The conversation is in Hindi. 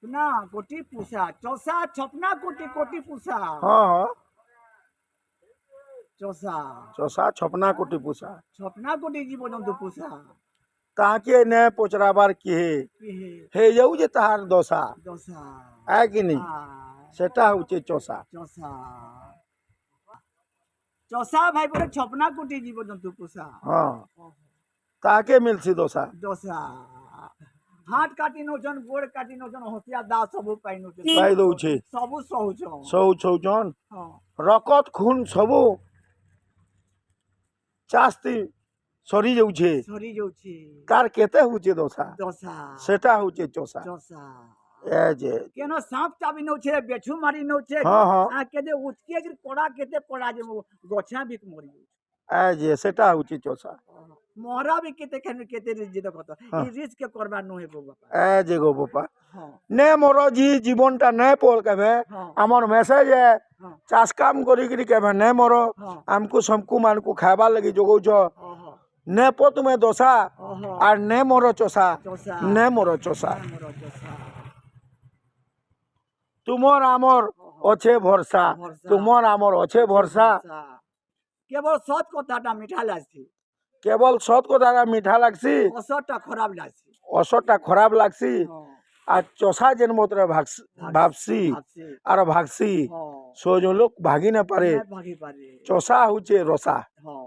ना कोटी पूछा चौसा छपना कोटी कोटी पूछा हाँ हाँ चौसा चौसा छपना कोटी पूछा छपना कोटी जीवजंतु पूछा ताके ने पोचराबार किए हे जाऊ जे ताहार दशा दशा है कि नहीं सेटा होचे चौसा चौसा चौसा भाई बोले छपना कोटी जीवजंतु पूछा हाँ ताके मिलसी दशा दशा हाथ काटी नौचन गोड़ काटी नौचन हसिया दा सबु पाइ नौचन पाइ दउछे सबु सहुचन सौ छौचन हाँ रकत खून सबु चास्ती सरी जाउछे सरी जाउछे तार केते होचे दशा दशा सेटा होचे चौसा चौसा ए जे केनो सांप चाबी नौछे बेछु मारी नौछे हाँ हाँ आ केदे उचके गिर कोड़ा केते कोड़ा जे गछा बिक मरी ए जे सेटा होचे चौसा मोहरा भी केते खेन केते रिज देखत हाँ। ई रिज के करबा न हेबो बापा ए जे गो बापा हां ने मोर जी जीवनटा ने पोल केबे हां हमर मैसेज है हां चाष काम करी करी केबे ने मोर हां हमको सबको मानको खाबा लगी जोगौ छ हां ने पो तुम्हें दोसा हां और ने मोर चोसा चौसा ने मोर चोसा मोर चौसा तुमर आमर अच्छे भरसा तुमर आमर अच्छे भरसा केवल सत कथाटा मिठा लागसी केवल सत कथा मीठा लागसी असरटा खराब लागसी असरटा खराब लागसी हां আর চষা যেন মতরে ভাবছি आपसे আর ভাগছি हां সজন লোক ভাগি না পারে भागी पारे চষা হচ্ছে রসা हां